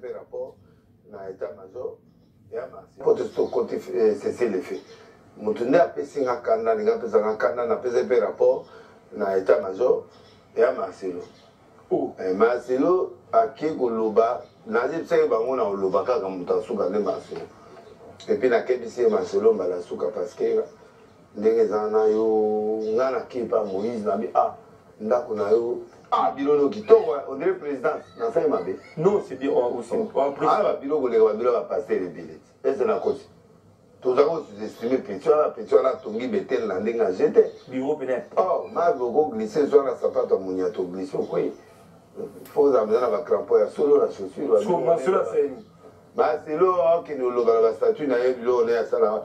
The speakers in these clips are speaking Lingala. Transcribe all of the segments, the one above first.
un rapport dans l'état-major. Pour tout côté, c'est le fait. Moutouné a pesé un canard, il a pesé un canard, il a pesé un rapport dans l'état-major. Et à Marcelo. Marcelo a qui Goloba, Nazib Sey Bangon a Olobaka comme Tasuka de Marcelo. Et puis, na kebisi Marcelo mbala suka parce que ndenge zana yo ngana kipa Moïse nabi ndako na yo bilono kitoko on dirait président na ça mabe. Non, c'est bien aussi. Ba biloko le ba biloko passer les billets. Et c'est la cause. Tout ça on sous-estimé petit la tongi betel na ndenge jeté. Bureau peut-être. Oh, ma go glisser sur la sapato muniato glisser quoi. Faut amener la crampon ya solo la chaussure. Sur Marcelo c'est Marcelo qui nous la statue na yebilo on est à ça.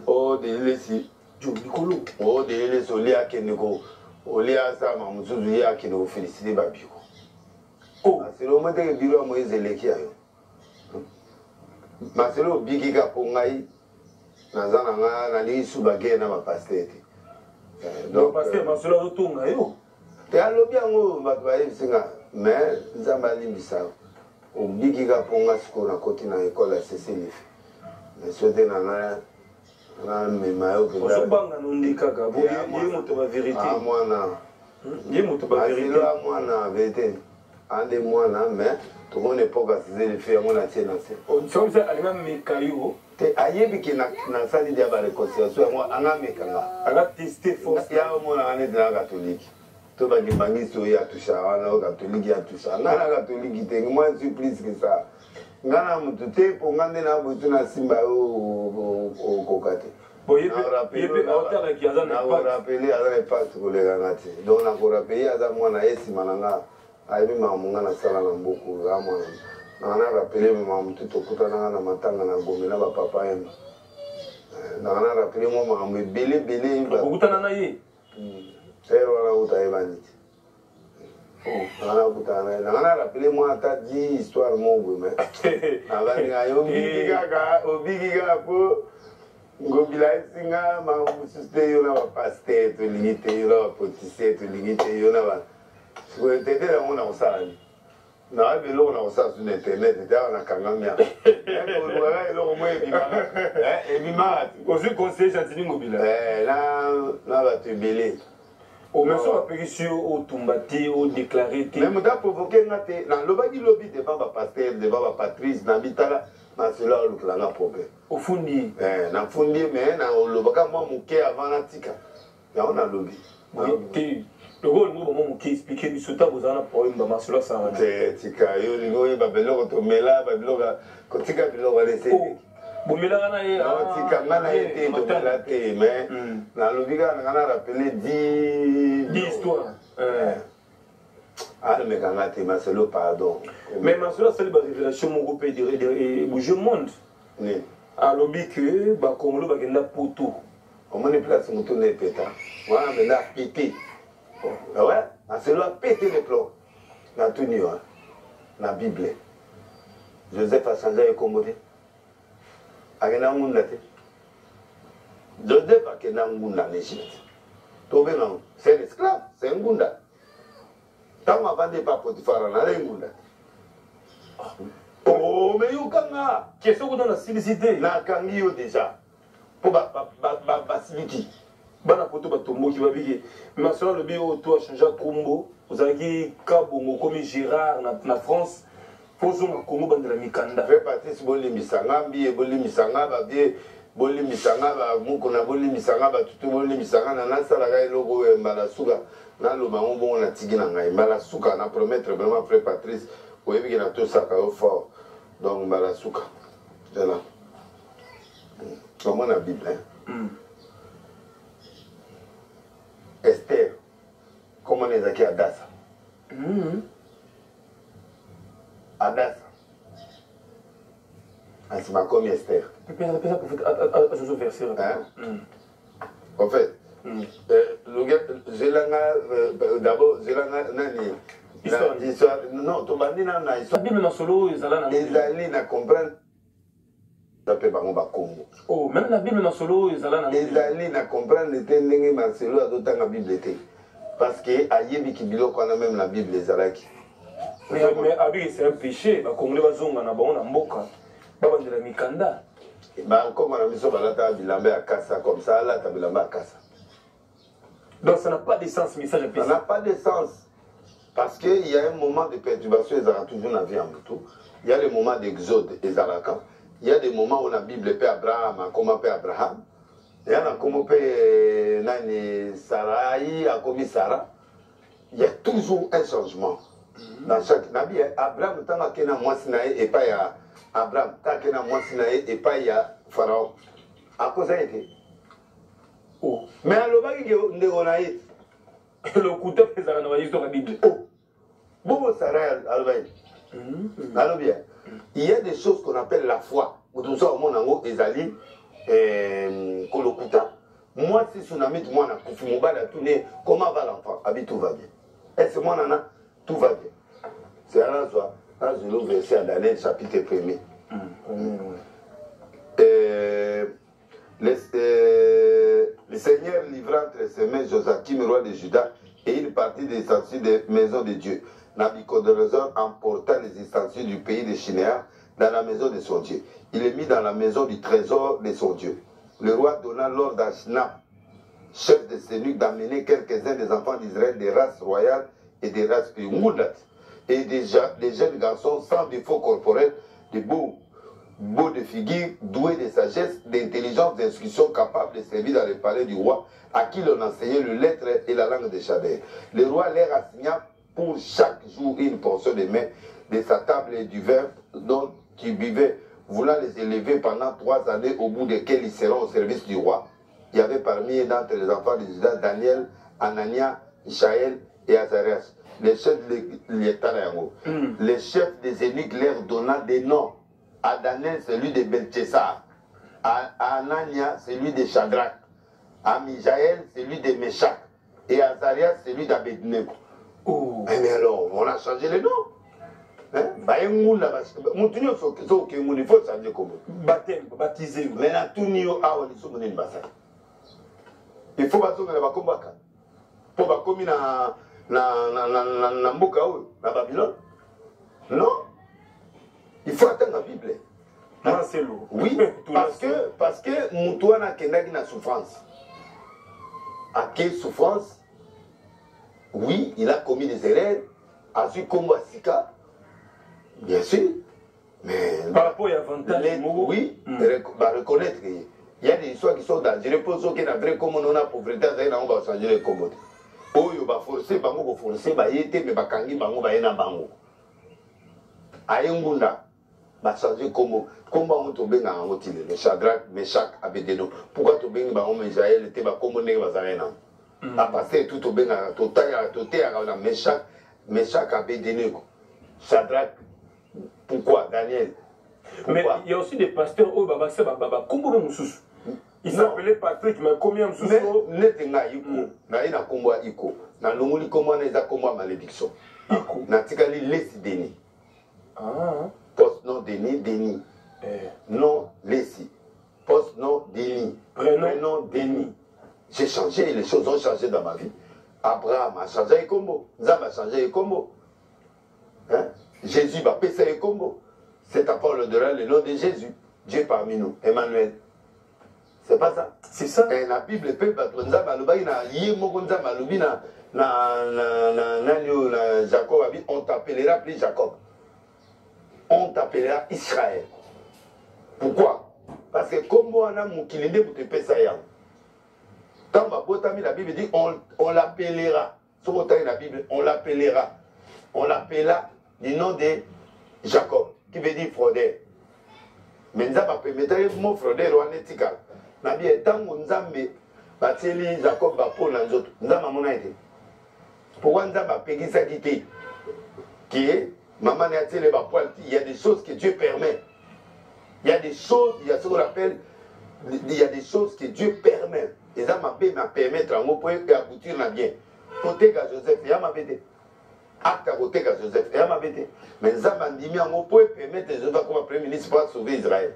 Oh de lesi. Nicolo. Oh de lesi olia keniko. Olia ça mamuzuzu ya kino féliciter babiko. Oh, Marcelo mate ke biro Moïse eleki ayo. Marcelo bigi ka pongai. Nazana nga na li subage na ba pasteur. Donc pasteur Marcelo otunga yo. Te alobi yango bato bayebisinga mais nzambe alimbisa obiki ka ponga sikoyo na koti na ekole ya CCLF mais sote na mema yo ozobanga nondi kaka ye moto ba vérité mwana ye moto ba vérité mwana vérité ande mwana mais tokomona epoke ya CCLF yango natie na se soza alinga meka yo te ayebiki nasali dia baréconciliation yango anga mekanga anga teste force ya omonaka neti na katolike to bangibangisi oyo atusha wana oyo katoliki atusha nga na katoliki te moi je suis plus que ça nga na motu te mpo nga nde na botu na simba oyo okoka te nakorapele aza na impact kolekanga te donc nakorapele aza mwana ye nsima na nga ayebi makambo nga nasala na mboku za mwana nanga na rapele mama motu tokutananga na matanga na gombe na bapapa yemba nanga na rapele mwa makambo ebele okutana na ye faire wana utayebani te nanga rappelé moi ata 10 histoire moko mais abaninga yo obiki kaka po ngobila esinga mamosusu te yo na bapaster tolingi te yo na bapotiser tolingi te yo na tete yango na kosala ni na biloko na kosala sur internet ete awa nakangami ya olwaka eloko mo ebimaka ozwi conseil gentili ngobila na bato ebele au même sur la pétition au Tumbati au déclaré mais muda provoqué ngate na lobaki lobi devant ba pasteur devant ba patrice na bitala na cela lukla na problème au fundi na fundi mais na lobaka moi muke avant na tika ya on a lobi te le gros nous bon muke expliquer du sota vous en a problème ba masolo ça tika yo lingo ba beloko to mela ba beloko ko tika beloko laisser bomela na ye tikanga na ye te tomela te mais nalobi kaka nanga na rappele 10 histoires alemekanga te Marcelo pardon mais Marcelo asali barévélation moko mpe bouge monde alobi ke bakongolo bakenda poto omoni place motu na epeta wana menda apete ouais Marcelo apete le plan na tuni wa na bible Joseph achangea ekombo te akenda ngunda te Joseph akenda ngunda en Égypte tobenga c'est un esclave c'est un ngunda ntango avandi pa Potifara nale ngunda oh mais yokanga question kuna na silicité nakangi yo déjà po basiliki bana poto batomboki babiki Marcelo alobi oyo to achangea kombo ozalaki kabongo komi Gérard na France pozonga Congo bandela mikanda fait partie bolimbisanga mbiye bolimbisanga babie bolimbisanga bamukuna bolimbisanga batutu bolimbisanga na nasalaka eloko oyo mbala suka naloba ngo bongo na tigi na ngai mbala suka na promettre vraiment frère Patrice oyebiki na tosaka yo fort donc mbala suka voilà omona bible Esther comment ezaki adasa Adassa. C'est ma comme Esther. En fait, d'abord, l'histoire. Non, tu vas dire dans l'histoire. La Bible dans solo, ils allaient comprendre. Ça peut pas Congo. Oh, même la Bible dans solo, ils allaient comprendre les ténèbres Marcelo à d'autres la Bible. Parce que Ayebi Kibilo, qu'on a même la Bible, les Alaki. Mais c'est un péché. Bah, Congolais bazonga na ba on a mboka. Ba bandela mikanda. Bah comme on a mis sur balata bilamba à Kassa comme ça là ta bilamba à Kassa. Donc ça n'a pas de sens message à Ça n'a pas de sens. Parce qu'il y a un moment de perturbation, ils auront toujours la vie en tout. Il y a le moment d'exode des Arakan. Il y a des moments où la Bible paie Abraham, comment paie Abraham. Il y a comment paie Sarai, a commis Sarah. Il y a toujours un changement. Dans chaque Nabi, Abraham, tant qu'il y a moins Sinaï et pas il y a Abraham, tant qu'il y a moins Sinaï et pas il y a Pharaon. À cause ça a été. Mais à l'obagi, on a été. Le couteau fait ça dans la Bible. Bon, Sarah, alors bien, il y a des choses qu'on appelle la foi. Tout ça, au monde en haut, Ezali, Kolokuta. Moi, si Tsunami, moi, na Kufumobala, tourné, comment va l'enfant? Abi, tout va bien. Est-ce que moi, nana, tout va bien? C'est à la soirée. Là, je l'ouvre verset à Daniel, chapitre 1er. Le Seigneur livra entre ses mains Joachim, roi de Juda, et une partie des ustensiles des maisons de Dieu. Nabuchodonosor emporta les ustensiles du pays de Shinéar dans la maison de son Dieu. Il les mit dans la maison du trésor de son Dieu. Le roi donna l'ordre à Shnap, chef de eunuques, d'amener quelques-uns des enfants d'Israël des races royales et des races Moulat, et des jeunes garçons sans défaut corporel, de beaux de figure, doués de sagesse, d'intelligence, d'instruction, capables de servir dans le palais du roi, à qui l'on enseignait le lettre et la langue des Chaldéens. Le roi leur assigna pour chaque jour une portion de mets de sa table et du vin dont ils buvaient, voulant les élever pendant 3 années, au bout desquelles ils seront au service du roi. Il y avait parmi d'entre les enfants de Juda Daniel, Anania, Michaël et Azarias. Les chefs des eunuques leur donna des noms. À Daniel, celui de Beltesar. À Anania, celui de Shadrach. À Michaël, celui de Meshach. Et à Azarias, celui d'Abednego. Mais alors, on a changé les noms. Hein? Il faut changer comment? Baptême, baptisé. Mais là, tout n'y a pas de basa. Il faut pas que les bakombaka. Pour bakomi na mboka na Babylone. Non. Il faut attendre la Bible. Non, c'est lourd. Oui, parce que Moutouana Kendagi na souffrance. À quelle souffrance? Oui, il a commis des erreurs. A su combat Sika. Bien sûr. Mais. Par rapport à l'avantage. Oui, reconnaître. Il y a des histoires qui sont dangereuses. Pour ceux qui n'ont pas comme on a pauvreté, on va changer les commodes. Oh, il va forcer, il va forcer, il va y être, mais il va changer, il va y être. Ayengunda. Va changer comment on tombe dans un outil, le Shadrach, Meshach, Abednego. Pourquoi tombe dans un Israël, tu vas comme on est dans un à passer tout au bien à Meshach, Abednego. Shadrach, pourquoi Daniel? Mais il y a aussi des pasteurs, comment il s'appelait Patrick, mais combien de mais netenga iko, na ina kombo iko, na longoli kombo na eza kombo malédiction. Iko, na tikali lesi deni. Poste non Denis, Denis. Non Lessi. Poste non Denis. Prénom Denis. J'ai changé, les choses ont changé dans ma vie. Abraham a changé les combos. Zam a changé les combos. Hein? Jésus va passer les combos. C'est à part le nom de Jésus. Dieu parmi nous. Emmanuel. C'est pas ça. C'est ça. Et la Bible peut battre Nzam Aluba, il a lié Mogonzam Alubi na Jacob. On t'appellera plus Jacob. On t'appellera Israël. Pourquoi? Parce que comme on a mon kilinde pour te payer ça. Dans ma botami, la Bible dit on l'appellera. Sur la Bible, on l'appellera. On l'appellera du nom de Jacob, qui veut dire fraudeur. Mais nous avons permis mon fraudeur ou anétical. Nabi étant mon zambe, Bateli Jacob Bapo Nanzot, nous avons mon aide. Pourquoi nous avons payé ça qui est maman n'a tiré ma poêle. Il y a des choses que Dieu permet. Il y a des choses, il y a ce qu'on appelle, il y a des choses que Dieu permet. Et ça m'a permettre en haut pour aboutir à bien. Côté à Joseph, il y a ma bête. Acte à côté à Joseph, il y a ma bête. Mais ça m'a dit, en haut pour permettre Joseph comme premier ministre pour sauver Israël.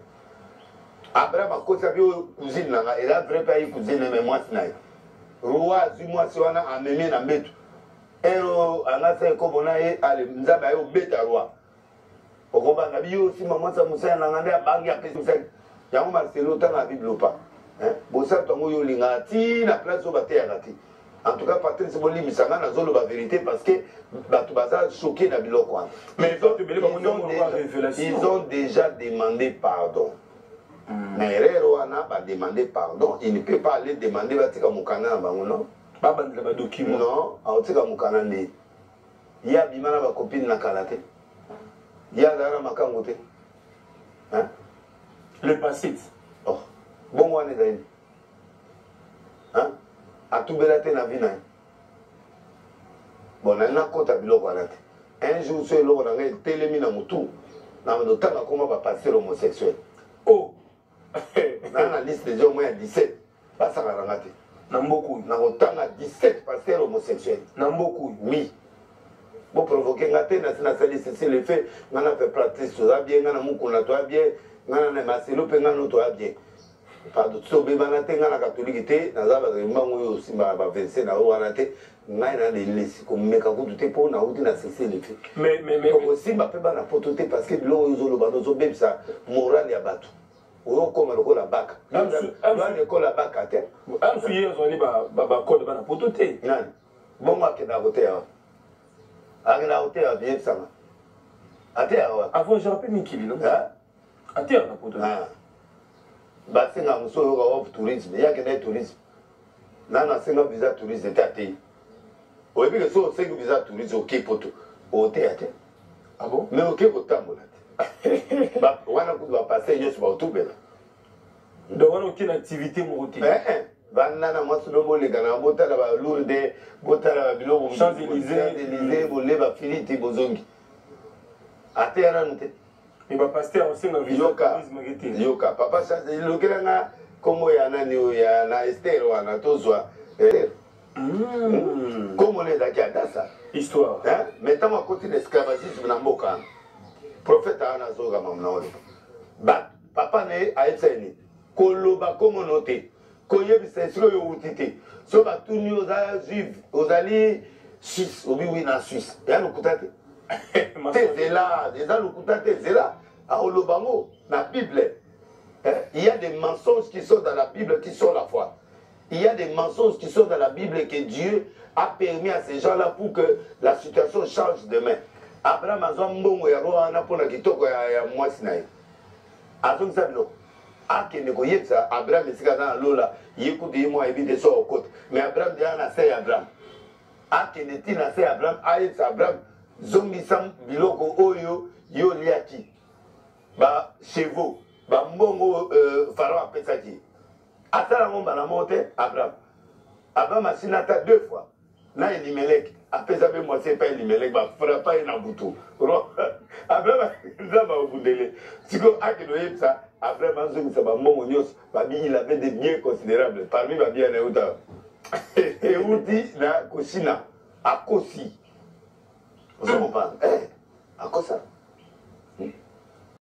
Abraham a causé avec cousine, il a vrai pays cousine, mais moi, c'est roi, moi, si on a amené un maître. ero angasa comme on a ale nzaba yo beta roi okoba na biyo si maman sa musa na ngande abangi apesa yango Marcelo tanga Bible pas hein bosa tongo yo linga ti na place au baté arati en tout cas Patrice Boli misanga na zolo ba vérité parce que batu baza choqué na biloko mais ils ont déjà demandé pardon. Mais Herrero a demandé pardon. Il ne peut pas aller demander Batika Moukana à Bangono. Non, à Batika Moukana. Il y a Bimana ma copine na Kalate. Il y a Dara Makangote. Hein? Le passé. Oh, bon, on est d'ailleurs. Hein? A tout belate na vina. Bon, on a un compte à Biloko Alate. Un jour, c'est l'eau, on a un télémina moutou. On a un temps à comment va passer l'homosexuel. Oh! Dans la liste des gens, moi, il y a 17. Pas ça, on a raté. Namboku. Dans autant à 17 pasteurs homosexuels. Namboku. Oui. Pour provoquer un thé, dans cette liste, c'est le fait, on a fait pratique, on a bien, on a moukuna, on a bien, on a Marcelo, on a bien. Par d'autres, on a été dans la catholique, dans la aussi, on a versé dans la thé, on a des listes, comme mes cacous, tout est pour, on a cessé le fait. Mais, aussi, on peut pas n'importe parce que l'eau, ils ont ça, moral et abattu. Comme la bac. L'école la bac à terre. Un fille, on est code bana pototé. Bon, moi, qui est à côté. À la hauteur, à bien ça. À terre. Avant, j'ai rappelé Nikili, non? À terre, à pototé. Bah, c'est un monsieur qui tourisme. Il y a que des tourismes. Là, on a un visa touriste de Tati. Oui, mais si on a un visa touriste au Képoto, au théâtre. Ah bon? Mais au Képoto, on va passer juste pour tout. Donc, on a aucune activité montée. Banana, moi, c'est le mot, les gars, on a Lourdes, Champs-Élysées, Boleba, Philippe, Bozongi. À terre, il va passer en scène en Yoka, papa, le grand, comme il y a un Esther, ou un Atozwa. Comme on est d'accord à ça. Histoire. Maintenant, à côté de l'esclavagisme, dans le prophète Anna Zoga Mamnaoli. Papa ne a été Koloba comme noté. Koye bisesro yo utite. So ba tuni aux juifs, aux alliés suisses, au oui na Suisse. Ya lukutate. C'est là, déjà lukutate, c'est là. À Olobango, la Bible. Il y a des mensonges qui sont dans la Bible qui sont la foi. Il y a des mensonges qui sont dans la Bible que Dieu a permis à ces gens-là pour que la situation change demain. Abraham a zwa mbongo ya roa na pona kitoko ya mwasi na ye. Azongi sabilo. Akende koyebisa Abraham esika na lola yekuti mo ebite so okota. Mais Abraham dia na se Abraham. Akende ti na se Abraham ayebisa Abraham zongi sam biloko oyo yo liaki. Ba chevaux, ba mbongo pharaon apesaki. Atala ngomba na monte Abraham. Abraham a sinata 2 fois. Na Elimelech apesa be moi c'est pas Elimelech ba frappa ina butu. Abraham zaba obundele. Siko akendo yebisa Abraham azongi sa ba mbongo nyos ba bi il avait des biens considérables parmi ba biens na uta. Et uti na Koshina akosi. Vous comprenez? À quoi ça?